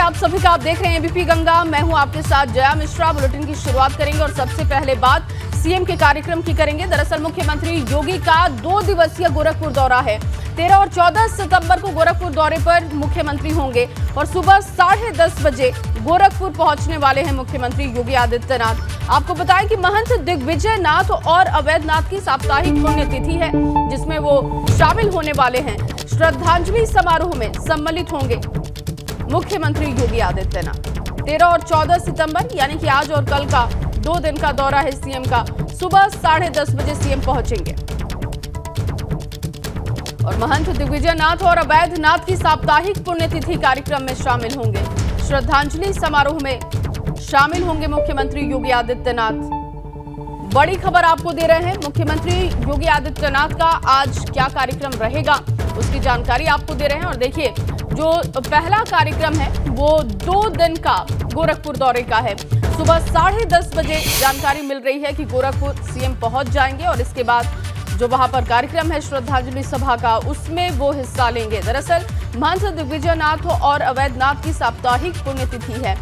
आप सभी का। आप देख रहे हैं एबीपी गंगा। मैं हूं आपके साथ जया मिश्रा। बुलेटिन की शुरुआत करेंगे और सबसे पहले बात सीएम के कार्यक्रम की करेंगे। दरअसल मुख्यमंत्री योगी का 2 दिवसीय गोरखपुर दौरा है। 13 और 14 सितंबर को गोरखपुर दौरे पर मुख्यमंत्री होंगे और सुबह 10:30 बजे गोरखपुर पहुंचने वाले हैं मुख्यमंत्री योगी आदित्यनाथ। आपको बताएं कि महंत दिग्विजय नाथ और अवैधनाथ की साप्ताहिक पुण्यतिथि है, जिसमें वो शामिल होने वाले हैं। श्रद्धांजलि समारोह में सम्मिलित होंगे मुख्यमंत्री योगी आदित्यनाथ। 13 और 14 सितंबर यानी कि आज और कल का 2 दिन का दौरा है सीएम का। सुबह 10:30 बजे सीएम पहुंचेंगे और महंत दिग्विजय नाथ और अवैधनाथ की साप्ताहिक पुण्यतिथि कार्यक्रम में शामिल होंगे। श्रद्धांजलि समारोह में शामिल होंगे मुख्यमंत्री योगी आदित्यनाथ। बड़ी खबर आपको दे रहे हैं। मुख्यमंत्री योगी आदित्यनाथ का आज क्या कार्यक्रम रहेगा, उसकी जानकारी आपको दे रहे हैं। और देखिए, जो पहला कार्यक्रम है वो 2 दिन का गोरखपुर दौरे का है। सुबह 10:30 बजे जानकारी मिल रही है कि गोरखपुर सीएम पहुंच जाएंगे और इसके बाद जो वहां पर कार्यक्रम है श्रद्धांजलि सभा का, उसमें वो हिस्सा लेंगे। दरअसल महंत दिग्विजय नाथ और अवैधनाथ की साप्ताहिक पुण्यतिथि है,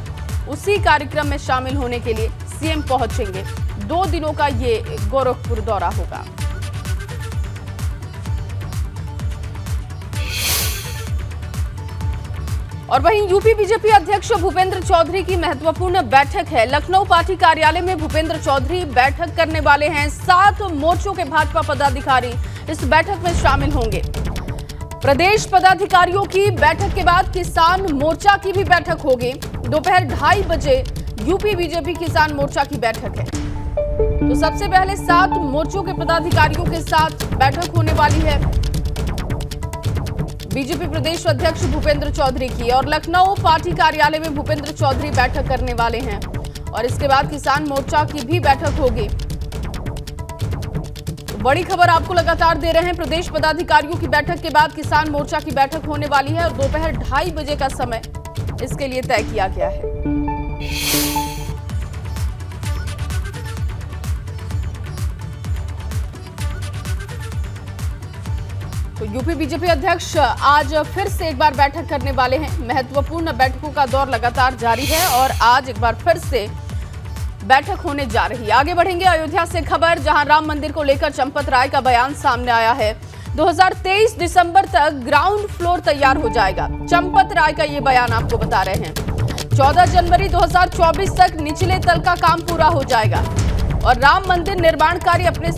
उसी कार्यक्रम में शामिल होने के लिए सीएम पहुंचेंगे। 2 दिनों का ये गोरखपुर दौरा होगा। और वहीं यूपी बीजेपी अध्यक्ष भूपेंद्र चौधरी की महत्वपूर्ण बैठक है। लखनऊ पार्टी कार्यालय में भूपेंद्र चौधरी बैठक करने वाले हैं। 7 मोर्चों के भाजपा पदाधिकारी इस बैठक में शामिल होंगे। प्रदेश पदाधिकारियों की बैठक के बाद किसान मोर्चा की भी बैठक होगी। दोपहर 2:30 बजे यूपी बीजेपी किसान मोर्चा की बैठक है। तो सबसे पहले 7 मोर्चों के पदाधिकारियों के साथ बैठक होने वाली है बीजेपी प्रदेश अध्यक्ष भूपेंद्र चौधरी की। और लखनऊ पार्टी कार्यालय में भूपेंद्र चौधरी बैठक करने वाले हैं और इसके बाद किसान मोर्चा की भी बैठक होगी। तो बड़ी खबर आपको लगातार दे रहे हैं। प्रदेश पदाधिकारियों की बैठक के बाद किसान मोर्चा की बैठक होने वाली है और दोपहर 2:30 बजे का समय इसके लिए तय किया गया है। तो यूपी बीजेपी अध्यक्ष आज फिर से एक बार बैठक करने वाले हैं। महत्वपूर्ण बैठकों का दौर लगातार जारी है और आज एक बार फिर से बैठक होने जा रही है। आगे बढ़ेंगे अयोध्या से खबर, जहां राम मंदिर को लेकर चंपत राय का बयान सामने आया है। 2023 दिसंबर तक ग्राउंड फ्लोर तैयार हो जाएगा। चंपत राय का ये बयान आपको बता रहे हैं। 14 जनवरी 2024 तक निचले तल का काम पूरा हो जाएगा और राम मंदिर निर्माण कार्य अपने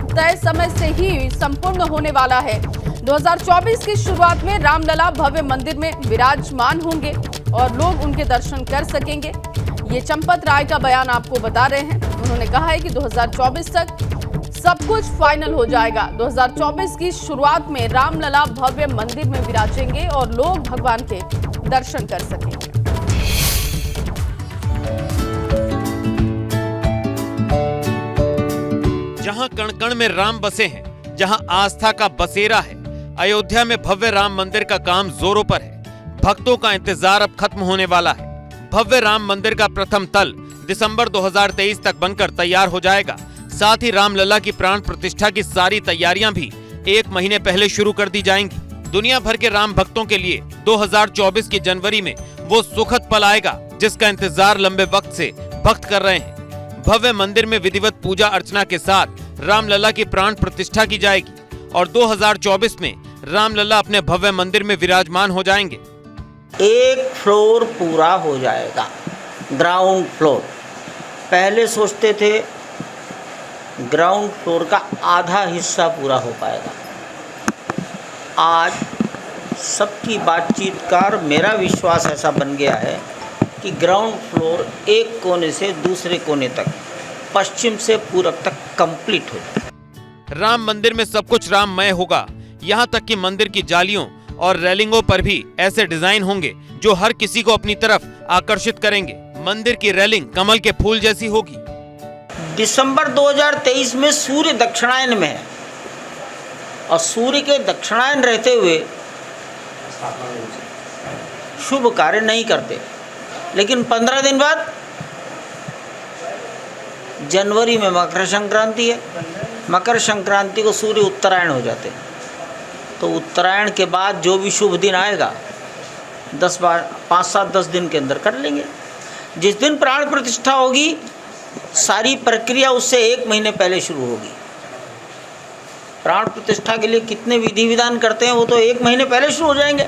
तय समय से ही संपूर्ण होने वाला है। 2024 की शुरुआत में रामलला भव्य मंदिर में विराजमान होंगे और लोग उनके दर्शन कर सकेंगे। ये चंपत राय का बयान आपको बता रहे हैं। उन्होंने कहा है कि 2024 तक सब कुछ फाइनल हो जाएगा। 2024 की शुरुआत में रामलला भव्य मंदिर में विराजेंगे और लोग भगवान के दर्शन कर सकेंगे। जहां कण कण में राम बसे हैं, जहां आस्था का बसेरा है, अयोध्या में भव्य राम मंदिर का काम जोरों पर है। भक्तों का इंतजार अब खत्म होने वाला है। भव्य राम मंदिर का प्रथम तल दिसंबर 2023 तक बनकर तैयार हो जाएगा। साथ ही रामलला की प्राण प्रतिष्ठा की सारी तैयारियां भी 1 महीने पहले शुरू कर दी जाएंगी। दुनिया भर के राम भक्तों के लिए 2024 की जनवरी में वो सुखद पल आएगा, जिसका इंतजार लंबे वक्त से भक्त कर रहे हैं। भव्य मंदिर में विधिवत पूजा अर्चना के साथ रामलला की प्राण प्रतिष्ठा की जाएगी और 2024 में रामलला अपने भव्य मंदिर में विराजमान हो जाएंगे। 1 फ्लोर पूरा हो जाएगा, ग्राउंड फ्लोर। पहले सोचते थे ग्राउंड फ्लोर का आधा हिस्सा पूरा हो पाएगा। आज सबकी बातचीत का मेरा विश्वास ऐसा बन गया है कि ग्राउंड फ्लोर एक कोने से दूसरे कोने तक, पश्चिम से पूरब तक कंप्लीट हो जाए। राम मंदिर में सब कुछ राममय होगा। यहाँ तक कि मंदिर की जालियों और रेलिंगों पर भी ऐसे डिजाइन होंगे जो हर किसी को अपनी तरफ आकर्षित करेंगे। मंदिर की रेलिंग कमल के फूल जैसी होगी। दिसंबर 2023 में सूर्य दक्षिणायन में है और सूर्य के दक्षिणायन रहते हुए शुभ कार्य नहीं करते, लेकिन 15 दिन बाद जनवरी में मकर संक्रांति है। मकर संक्रांति को सूर्य उत्तरायण हो जाते हैं, तो उत्तरायण के बाद जो भी शुभ दिन आएगा 5-7-10 दिन के अंदर कर लेंगे। जिस दिन प्राण प्रतिष्ठा होगी सारी प्रक्रिया उससे 1 महीने पहले शुरू होगी। प्राण प्रतिष्ठा के लिए कितने विधि विधान करते हैं वो तो 1 महीने पहले शुरू हो जाएंगे।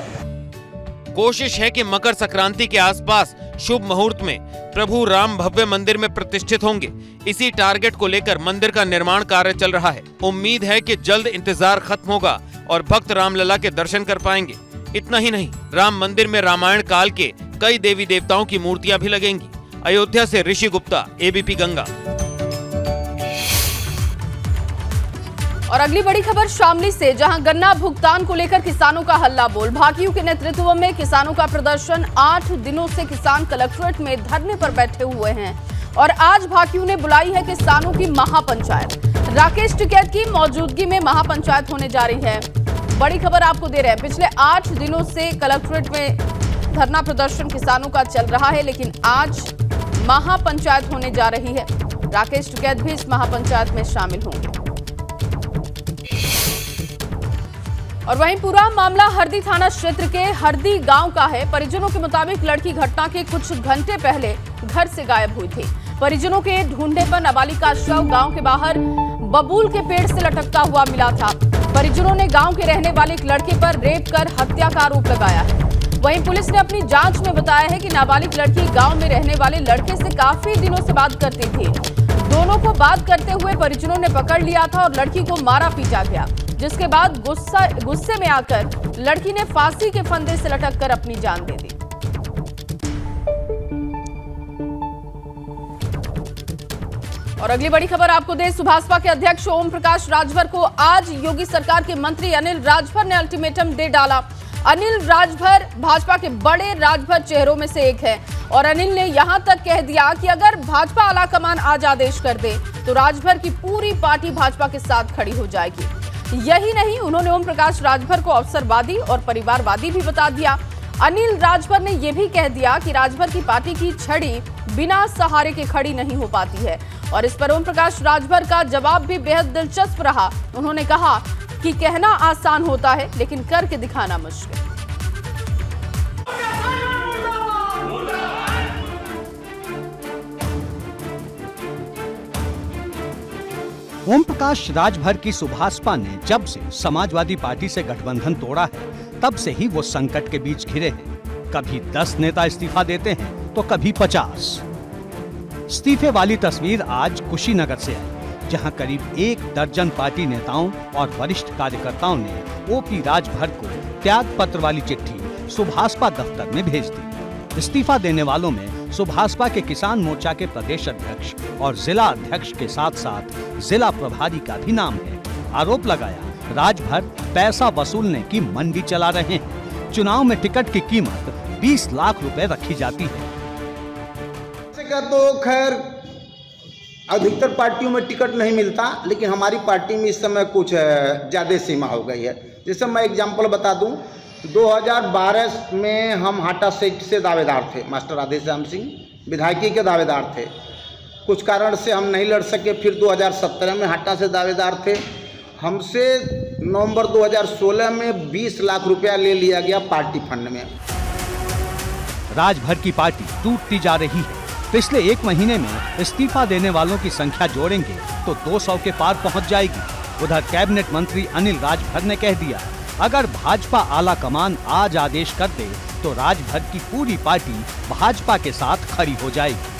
कोशिश है कि मकर संक्रांति के आसपास शुभ मुहूर्त में प्रभु राम भव्य मंदिर में प्रतिष्ठित होंगे। इसी टारगेट को लेकर मंदिर का निर्माण कार्य चल रहा है। उम्मीद है कि जल्द इंतजार खत्म होगा और भक्त रामलला के दर्शन कर पाएंगे। इतना ही नहीं, राम मंदिर में रामायण काल के कई देवी देवताओं की मूर्तियां भी लगेंगी। अयोध्या से ऋषि गुप्ता, एबीपी गंगा। और अगली बड़ी खबर शामली से, जहां गन्ना भुगतान को लेकर किसानों का हल्ला बोल। भाकियू के नेतृत्व में किसानों का प्रदर्शन। 8 दिनों से किसान कलेक्ट्रेट में धरने पर बैठे हुए हैं और आज भाकियू ने बुलाई है किसानों की महापंचायत। राकेश टिकैत की मौजूदगी में महापंचायत होने जा रही है। बड़ी खबर आपको दे रहे हैं, पिछले 8 दिनों से कलेक्ट्रेट में धरना प्रदर्शन किसानों का चल रहा है, लेकिन आज महापंचायत होने जा रही है। राकेश टिकैत भी इस महापंचायत में शामिल होंगे। और वहीं पूरा मामला हरदी थाना क्षेत्र के हरदी गांव का है। परिजनों के मुताबिक लड़की घटना के कुछ घंटे पहले घर से गायब हुई थी। परिजनों के ढूंढने पर नाबालिग का शव गांव के बाहर बबूल के पेड़ से लटकता हुआ मिला था। परिजनों ने गांव के रहने वाले एक लड़के पर रेप कर हत्या का आरोप लगाया है। वहीं पुलिस ने अपनी जांच में बताया है कि नाबालिग लड़की गांव में रहने वाले लड़के से काफी दिनों से बात करती थी। दोनों को बात करते हुए परिजनों ने पकड़ लिया था और लड़की को मारा पीटा गया, जिसके बाद गुस्से में आकर लड़की ने फांसी के फंदे से लटक कर अपनी जान दे दी। और अगली बड़ी खबर आपको दे, सुभाषपा के अध्यक्ष ओम प्रकाश राजभर को आज योगी सरकार के मंत्री अनिल राजभर ने अल्टीमेटम दे डाला। अनिल राजभर भाजपा के बड़े राजभर चेहरों में से एक है और अनिल ने यहां तक कह दिया कि अगर भाजपा आलाकमान आज आदेश कर दे तो राजभर की पूरी पार्टी भाजपा के साथ खड़ी हो जाएगी। यही नहीं, उन्होंने ओम प्रकाश राजभर को अवसरवादी और परिवारवादी भी बता दिया। अनिल राजभर ने यह भी कह दिया कि राजभर की पार्टी की छड़ी बिना सहारे के खड़ी नहीं हो पाती है और इस पर ओम प्रकाश राजभर का जवाब भी बेहद दिलचस्प रहा। उन्होंने कहा कि कहना आसान होता है लेकिन करके दिखाना मुश्किल। ओम प्रकाश राजभर की सुभाषपा ने जब से समाजवादी पार्टी से गठबंधन तोड़ा है तब से ही वो संकट के बीच घिरे हैं। कभी 10 नेता इस्तीफा देते हैं तो कभी 50। इस्तीफे वाली तस्वीर आज कुशीनगर से आई, जहां करीब 1 दर्जन पार्टी नेताओं और वरिष्ठ कार्यकर्ताओं ने ओपी राजभर को त्याग पत्र वाली चिट्ठी सुभाषपा दफ्तर में भेज दी। इस्तीफा देने वालों में सुभाषपा के किसान मोर्चा के प्रदेश अध्यक्ष और जिला अध्यक्ष के साथ साथ जिला प्रभारी का भी नाम है। आरोप लगाया राजभर पैसा वसूलने की मंडी चला रहे हैं। चुनाव में टिकट की कीमत 20 लाख रुपए रखी जाती है। तो खैर अधिकतर पार्टियों में टिकट नहीं मिलता, लेकिन हमारी पार्टी में इस समय कुछ ज़्यादा सीमा हो गई है। जैसे मैं एग्जांपल बता दूं, 2012 में हम हाटा सीट से दावेदार थे। मास्टर राधेश्याम सिंह विधायकी के दावेदार थे। कुछ कारण से हम नहीं लड़ सके। फिर 2017 में हाटा से दावेदार थे। हमसे नवंबर 2016 में 20 लाख रुपया ले लिया गया पार्टी फंड में। राजभर की पार्टी टूटती जा रही है। पिछले 1 महीने में इस्तीफा देने वालों की संख्या जोड़ेंगे तो 200 के पार पहुंच जाएगी। उधर कैबिनेट मंत्री अनिल राजभर ने कह दिया, अगर भाजपा आला कमान आज आदेश कर दे तो राजभर की पूरी पार्टी भाजपा के साथ खड़ी हो जाएगी।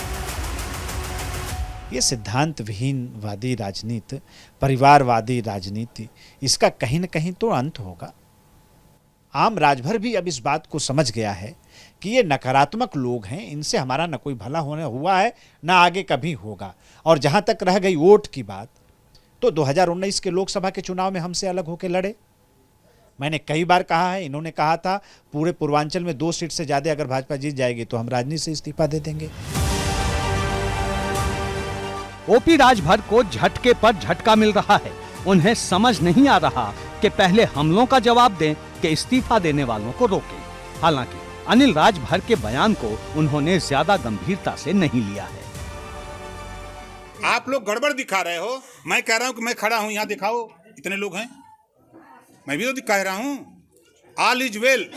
ये सिद्धांत विहीनवादी राजनीति, परिवारवादी राजनीति, इसका कहीं न कहीं तो अंत होगा। आम राजभर भी अब इस बात को समझ गया है कि ये नकारात्मक लोग हैं, इनसे हमारा न कोई भला होने हुआ है न आगे कभी होगा। और जहां तक रह गई वोट की बात, तो 2019 के लोकसभा के चुनाव में हमसे अलग होकर लड़े। मैंने कई बार कहा है, इन्होंने कहा था पूरे पूर्वांचल में 2 सीट से ज्यादा अगर भाजपा जीत जाएगी तो हम राजनीति से इस्तीफा दे देंगे। ओपी राजभर को झटके पर झटका मिल रहा है। उन्हें समझ नहीं आ रहा कि पहले हमलों का जवाब दें कि इस्तीफा देने वालों को रोकें। हालांकि अनिल राजभर के बयान को उन्होंने ज्यादा गंभीरता से नहीं लिया है। आप लोग गड़बड़ दिखा रहे हो। मैं कह रहा हूं कि मैं खड़ा हूं, यहाँ दिखाओ, इतने लोग हैं, मैं भी तो कह रहा हूं ऑल इज वेल।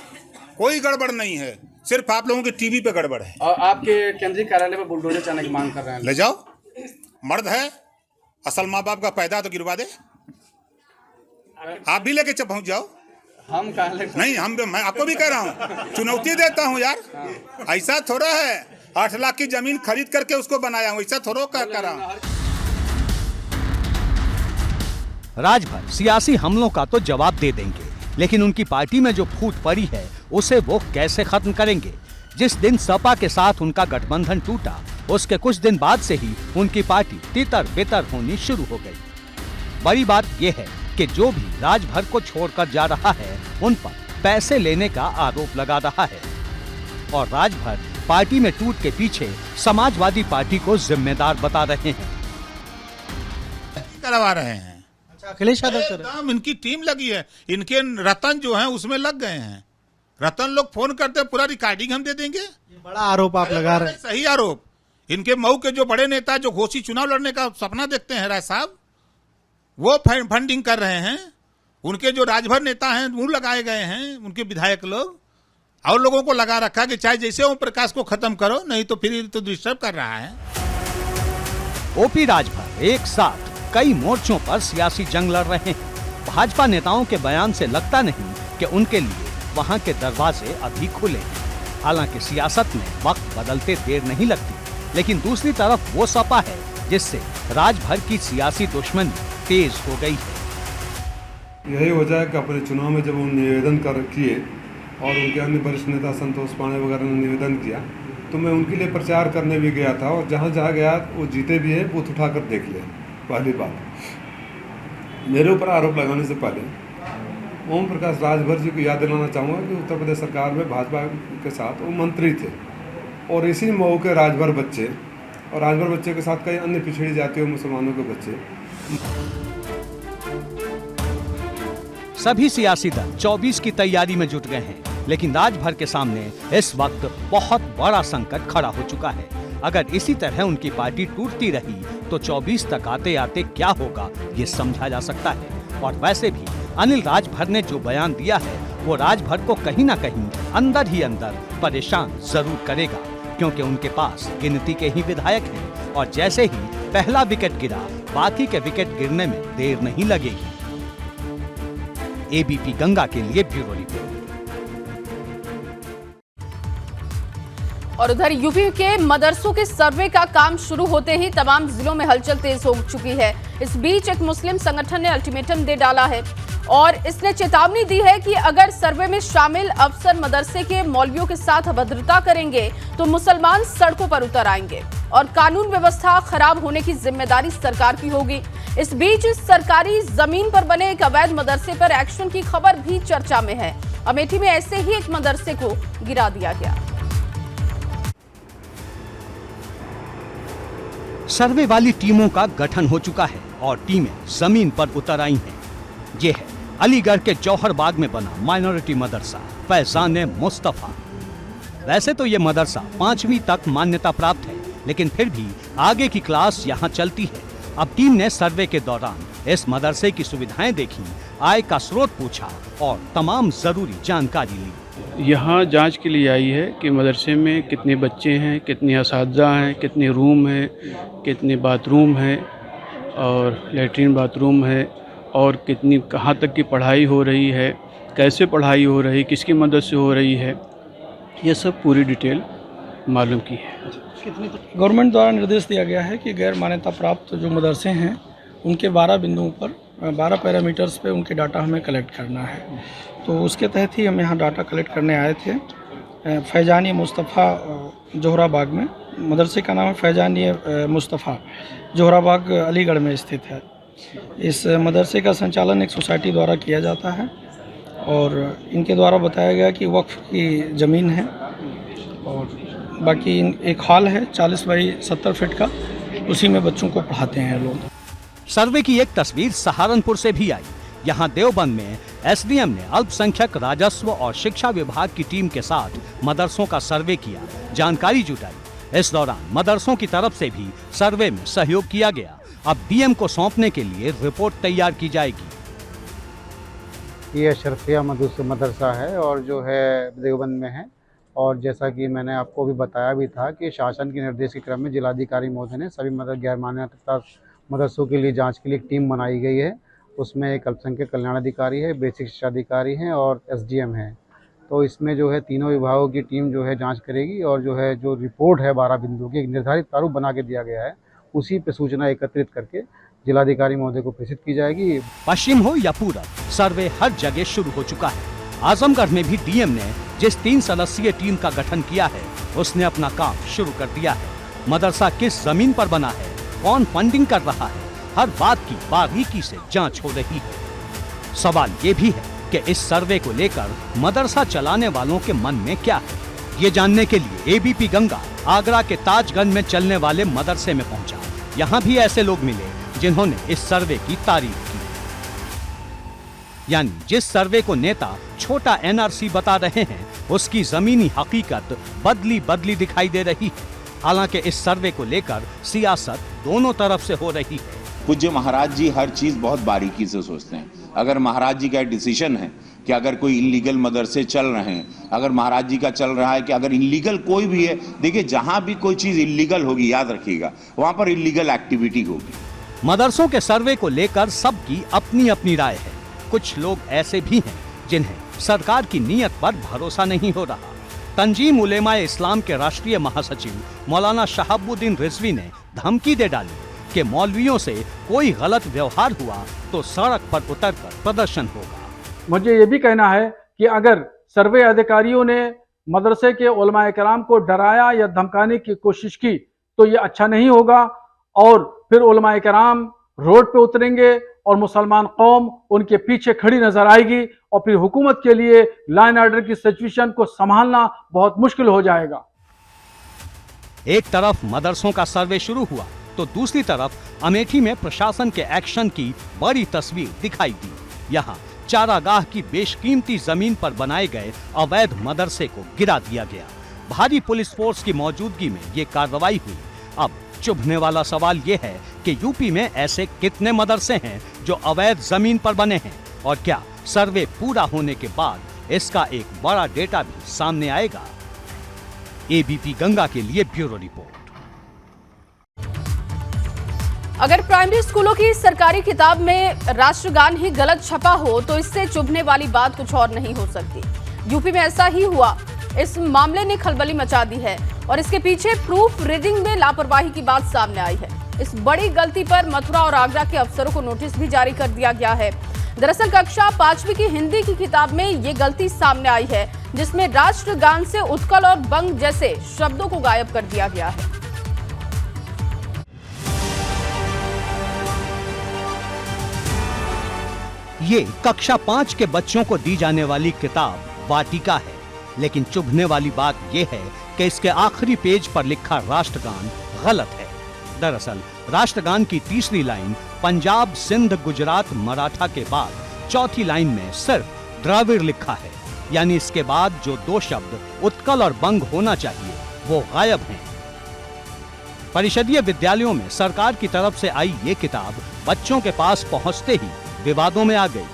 कोई गड़बड़ नहीं है, सिर्फ आप लोगों के टीवी पे गड़बड़ है। और आपके केंद्रीय कार्यालय में बुलडोजर चलाने की मांग कर रहे हैं। ले जाओ, मर्द है, असल माँ बाप का पैदा तो गिरवा दे। आप भी लेके पहुंच जाओ। हम नहीं, मैं आपको भी कह रहा हूँ, चुनौती देता हूँ यार। ऐसा थोड़ा है 8 लाख की जमीन खरीद करके उसको बनाया हूँ, ऐसा थोड़ा कर रहा हूँ। राजभर सियासी हमलों का तो जवाब दे देंगे, लेकिन उनकी पार्टी में जो फूट पड़ी है उसे वो कैसे खत्म करेंगे। जिस दिन सपा के साथ उनका गठबंधन टूटा, उसके कुछ दिन बाद से ही उनकी पार्टी तितर बितर होनी शुरू हो गई। बड़ी बात यह है कि जो भी राजभर को छोड़कर जा रहा है, उन पर पैसे लेने का आरोप लगा रहा है और राजभर पार्टी में टूट के पीछे समाजवादी पार्टी को जिम्मेदार बता रहे हैं। करवा रहे हैं। अखिलेश यादव एकदम इनकी टीम लगी है, इनके रतन जो हैं उसमें लग गए हैं। रतन लोग फोन करते हैं, पूरा रिकॉर्डिंग हम दे देंगे। ये बड़ा आरोप आप लगा रहे हैं। सही आरोप। इनके मऊ के जो बड़े नेता जो घोषित चुनाव लड़ने का सपना देखते हैं राय साहब, वो फंडिंग कर रहे हैं। उनके जो राजभर नेता हैं वो लगाए गए हैं, उनके विधायक लोग और लोगों को लगा रखा कि चाहे जैसे ओम प्रकाश को खत्म करो, नहीं तो फिर तो डिस्टर्ब कर रहा है। ओपी राजभर एक साथ कई मोर्चों पर सियासी जंग लड़ रहे हैं। भाजपा नेताओं के बयान से लगता नहीं कि उनके लिए वहां के दरवाजे अभी खुले हैं। हालांकि सियासत में वक्त बदलते देर नहीं लगती, लेकिन दूसरी तरफ वो सपा है जिससे राजभर की सियासी दुश्मनी तेज हो गई है। यही वजह है कि अपने चुनाव में जब वो निवेदन किए और उनके अन्य वरिष्ठ नेता संतोष पांडे वगैरह ने निवेदन किया, तो मैं उनके लिए प्रचार करने भी गया था और जहाँ जहाँ गया वो जीते भी है, बूथ उठाकर देख ले। पहली बात, मेरे ऊपर आरोप लगाने से पहले ओम प्रकाश राजभर जी को याद दिलाना चाहूँगा कि उत्तर प्रदेश सरकार में भाजपा के साथ वो मंत्री थे और इसी मऊ के राजभर बच्चे और राजभर बच्चे के साथ कई अन्य पिछड़ी जातियों मुसलमानों के बच्चे। सभी सियासी दल 24 की तैयारी में जुट गए हैं, लेकिन राजभर के सामने इस वक्त बहुत बड़ा संकट खड़ा हो चुका है। अगर इसी तरह उनकी पार्टी टूटती रही तो 24 तक आते आते क्या होगा ये समझा जा सकता है। और वैसे भी अनिल राजभर ने जो बयान दिया है वो राजभर को कहीं ना कहीं अंदर ही अंदर परेशान जरूर करेगा, क्योंकि उनके पास गिनती के ही विधायक हैं और जैसे ही पहला विकेट गिरा, बाकी के विकेट गिरने में देर नहीं लगेगी। एबीपी गंगा के लिए ब्यूरो रिपोर्ट। और उधर यूपी के मदरसों के सर्वे का काम शुरू होते ही तमाम जिलों में हलचल तेज हो चुकी है। इस बीच एक मुस्लिम संगठन ने अल्टीमेटम दे डाला है और इसने चेतावनी दी है कि अगर सर्वे में शामिल अफसर मदरसे के मौलवियों के साथ अभद्रता करेंगे तो मुसलमान सड़कों पर उतर आएंगे और कानून व्यवस्था खराब होने की जिम्मेदारी सरकार की होगी। इस बीच सरकारी जमीन पर बने एक अवैध मदरसे पर एक्शन की खबर भी चर्चा में है। अमेठी में ऐसे ही एक मदरसे को गिरा दिया गया। सर्वे वाली टीमों का गठन हो चुका है और टीमें जमीन पर उतर आई हैं। ये है अलीगढ़ के जौहर बाग में बना माइनॉरिटी मदरसा फैजान मुस्तफा। वैसे तो ये मदरसा 5वीं तक मान्यता प्राप्त है, लेकिन फिर भी आगे की क्लास यहाँ चलती है। अब टीम ने सर्वे के दौरान इस मदरसे की सुविधाएं देखी, आय का स्रोत पूछा और तमाम जरूरी जानकारी ली। यहाँ जांच के लिए आई है कि मदरसे में कितने बच्चे हैं, कितने असातिज़ा हैं, कितने रूम हैं, कितने बाथरूम हैं और लेटरिन बाथरूम है और कितनी कहाँ तक की पढ़ाई हो रही है, कैसे पढ़ाई हो रही, किसकी मदद से हो रही है, ये सब पूरी डिटेल मालूम की है। गवर्नमेंट द्वारा निर्देश दिया गया है कि गैर मान्यता प्राप्त जो मदरसे हैं उनके 12 बिंदुओं पर 12 पैरामीटर्स पे उनके डाटा हमें कलेक्ट करना है। तो उसके तहत ही हम यहाँ डाटा कलेक्ट करने आए थे। फैजान मुस्तफ़ा जोहराबाग में, मदरसे का नाम है फैजान मुस्तफ़ा, जोहराबाग अलीगढ़ में स्थित है। इस मदरसे का संचालन एक सोसाइटी द्वारा किया जाता है और इनके द्वारा बताया गया कि वक्फ की ज़मीन है और बाकी एक हॉल है 40 बाई 70 फीट का, उसी में बच्चों को पढ़ाते हैं लोग। सर्वे की एक तस्वीर सहारनपुर से भी आई। यहाँ देवबंद में एसडीएम ने अल्पसंख्यक राजस्व और शिक्षा विभाग की टीम के साथ मदरसों का सर्वे किया, जानकारी जुटाई। इस दौरान मदरसों की तरफ से भी सर्वे में सहयोग किया गया। अब डीएम को सौंपने के लिए रिपोर्ट तैयार की जाएगी। ये अशरफिया मदरसा है और जो है देवबंद में है। और जैसा कि मैंने आपको भी बताया भी था कि शासन के निर्देश के क्रम में जिलाधिकारी महोदय ने सभी गैर मान्यता मदरसों के लिए जांच के लिए एक टीम बनाई गई है। उसमें एक अल्पसंख्यक कल्याण अधिकारी है, बेसिक शिक्षा अधिकारी हैं और एसडीएम है। तो इसमें जो है तीनों विभागों की टीम जो है जांच करेगी और जो है जो रिपोर्ट है 12 बिंदु की एक निर्धारित प्रारूप बना के दिया गया है, उसी पे सूचना एकत्रित करके जिलाधिकारी महोदय को प्रेषित की जाएगी। पश्चिम हो या पूरब, सर्वे हर जगह शुरू हो चुका है। आजमगढ़ में भी डीएम ने जिस 3 सदस्यीय टीम का गठन किया है, उसने अपना काम शुरू कर दिया है। मदरसा किस जमीन पर बना है, कौन फंडिंग कर रहा है, हर बात की बारीकी से जांच हो रही है। सवाल ये भी है कि इस सर्वे को लेकर मदरसा चलाने वालों के मन में क्या है। ये जानने के लिए एबीपी गंगा आगरा के ताजगंज में चलने वाले मदरसे में पहुंचा। यहाँ भी ऐसे लोग मिले जिन्होंने इस सर्वे की तारीफ की। यानी जिस सर्वे को नेता छोटा एनआरसी बता रहे हैं, उसकी जमीनी हकीकत बदली बदली दिखाई दे रही है। हालांकि इस सर्वे को लेकर सियासत दोनों तरफ से हो रही है। पूज्य महाराज जी हर चीज बहुत बारीकी से सोचते हैं। अगर महाराज जी का डिसीजन है कि अगर कोई इलीगल मदरसे चल रहे हैं, अगर महाराज जी का चल रहा है कि अगर इलीगल कोई भी है, देखिए जहां भी कोई चीज इलीगल होगी, याद रखिएगा वहां पर इलीगल एक्टिविटी होगी। मदरसों के सर्वे को लेकर सबकी अपनी अपनी राय है। कुछ लोग ऐसे भी हैं जिन्हें सरकार की नीयत पर भरोसा नहीं हो रहा। तंजीम उलेमाए इस्लाम के राष्ट्रीय महासचिव मौलाना शहाबुद्दीन रिजवी ने धमकी दे डाली कि मौलवियों से कोई गलत व्यवहार हुआ तो सड़क पर उतरकर प्रदर्शन होगा। मुझे ये भी कहना है कि अगर सर्वे अधिकारियों ने मदरसे के उलमाए कराम को डराया या धमकाने की कोशिश की तो ये अच्छा नहीं होगा और फिर उलमाए कराम रोड पे उतरेंगे और मुसलमान कौम उनके पीछे खड़ी नजर आएगी और फिर हुकूमत के लिए लॉ एंड ऑर्डर की सिचुएशन को संभालना बहुत मुश्किल हो जाएगा। एक तरफ मदरसों का सर्वे शुरू हुआ तो दूसरी तरफ अमेठी में प्रशासन के एक्शन की बड़ी तस्वीर दिखाई दी। यहाँ चारागाह की बेशकीमती जमीन पर बनाए गए अवैध मदरसे को गिरा दिया गया। भारी पुलिस फोर्स की मौजूदगी में ये कार्रवाई हुई। अब चुभने वाला सवाल ये है कि यूपी में ऐसे कितने मदरसे हैं जो अवैध जमीन पर बने हैं और क्या सर्वे पूरा होने के बाद इसका एक बड़ा डेटा भी सामने आएगा। एबीपी गंगा के लिए ब्यूरो रिपोर्ट। अगर प्राइमरी स्कूलों की सरकारी किताब में राष्ट्रगान ही गलत छपा हो तो इससे चुभने वाली बात कुछ और नहीं हो सकती। यूपी में ऐसा ही हुआ। इस मामले ने खलबली मचा दी है और इसके पीछे प्रूफ रीडिंग में लापरवाही की बात सामने आई है। इस बड़ी गलती पर मथुरा और आगरा के अफसरों को नोटिस भी जारी कर दिया गया है। दरअसल कक्षा 5वीं की हिंदी की किताब में ये गलती सामने आई है, जिसमें राष्ट्रगान से उत्कल और बंग जैसे शब्दों को गायब कर दिया गया है। ये कक्षा 5 के बच्चों को दी जाने वाली किताब वाटिका है, लेकिन चुभने वाली बात यह है कि इसके आखिरी पेज पर लिखा राष्ट्रगान गलत है। दरअसल राष्ट्रगान की तीसरी लाइन पंजाब, सिंध, गुजरात, मराठा के बाद चौथी लाइन में सिर्फ द्राविड़ लिखा है। यानी इसके बाद जो 2 शब्द उत्कल और बंग होना चाहिए वो गायब हैं। परिषदीय विद्यालयों में सरकार की तरफ से आई ये किताब बच्चों के पास पहुंचते ही विवादों में आ गई।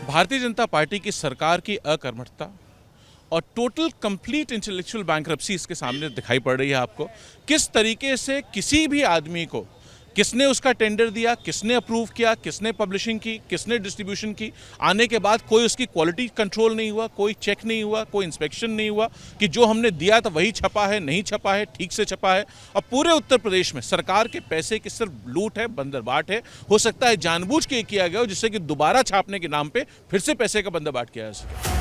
भारतीय जनता पार्टी की सरकार की अकर्मठता और टोटल कंप्लीट इंटेलेक्चुअल बैंक्रप्सी इसके सामने दिखाई पड़ रही है आपको। किस तरीके से किसी भी आदमी को, किसने उसका टेंडर दिया, किसने अप्रूव किया, किसने पब्लिशिंग की, किसने डिस्ट्रीब्यूशन की, आने के बाद कोई उसकी क्वालिटी कंट्रोल नहीं हुआ, कोई चेक नहीं हुआ, कोई इंस्पेक्शन नहीं हुआ कि जो हमने दिया था वही छपा है, नहीं छपा है, ठीक से छपा है। और पूरे उत्तर प्रदेश में सरकार के पैसे की सिर्फ लूट है, बंदरबाट है। हो सकता है जानबूझ के किया गया हो जिससे कि दोबारा छापने के नाम पर फिर से पैसे का बंदरबाट किया जा सके।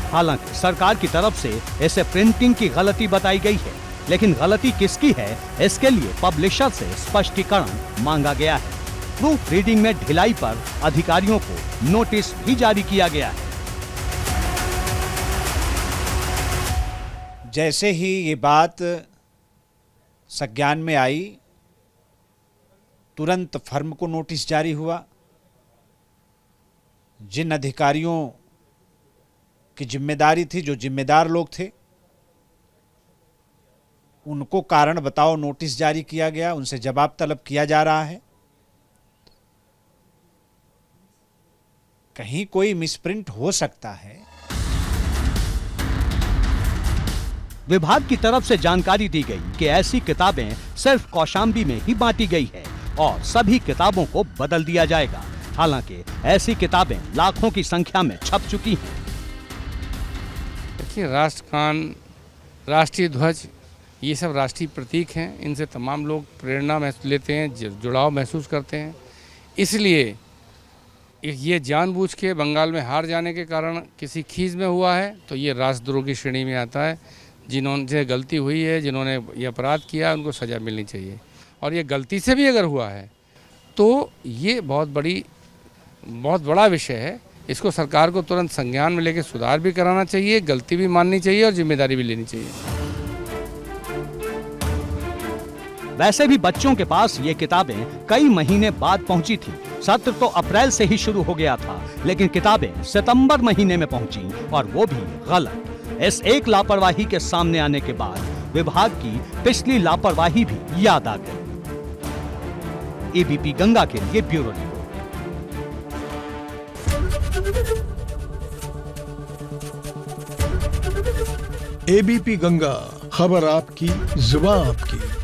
हालांकि सरकार की तरफ से इसे प्रिंटिंग की गलती बताई गई है, लेकिन गलती किसकी है इसके लिए पब्लिशर से स्पष्टीकरण मांगा गया है। प्रूफ रीडिंग में ढिलाई पर अधिकारियों को नोटिस भी जारी किया गया है। जैसे ही ये बात संज्ञान में आई, तुरंत फर्म को नोटिस जारी हुआ। जिन अधिकारियों की जिम्मेदारी थी, जो जिम्मेदार लोग थे, उनको कारण बताओ नोटिस जारी किया गया, उनसे जवाब तलब किया जा रहा है। कहीं कोई मिसप्रिंट हो सकता है। विभाग की तरफ से जानकारी दी गई कि ऐसी किताबें सिर्फ कौशाम्बी में ही बांटी गई है और सभी किताबों को बदल दिया जाएगा। हालांकि ऐसी किताबें लाखों की संख्या में छप चुकी हैं। देखिए, राष्ट्रगान, राष्ट्रीय ध्वज, ये सब राष्ट्रीय प्रतीक हैं। इनसे तमाम लोग प्रेरणा लेते हैं, जुड़ाव महसूस करते हैं। इसलिए ये जानबूझ के बंगाल में हार जाने के कारण किसी खींच में हुआ है तो ये राष्ट्रद्रोह की श्रेणी में आता है। जिन्होंने गलती हुई है, जिन्होंने ये अपराध किया, उनको सज़ा मिलनी चाहिए। और ये गलती से भी अगर हुआ है तो ये बहुत बड़ा विषय है। इसको सरकार को तुरंत संज्ञान में लेकर सुधार भी कराना चाहिए, गलती भी माननी चाहिए और जिम्मेदारी भी लेनी चाहिए। वैसे भी बच्चों के पास ये किताबें कई महीने बाद पहुंची थी। सत्र तो अप्रैल से ही शुरू हो गया था, लेकिन किताबें सितंबर महीने में पहुंची और वो भी गलत। इस एक लापरवाही के सामने आने के बाद विभाग की पिछली लापरवाही भी याद आ गई। एबीपी गंगा के लिए ब्यूरो रिपोर्ट। एबीपी गंगा, खबर आपकी, जुबान आपकी।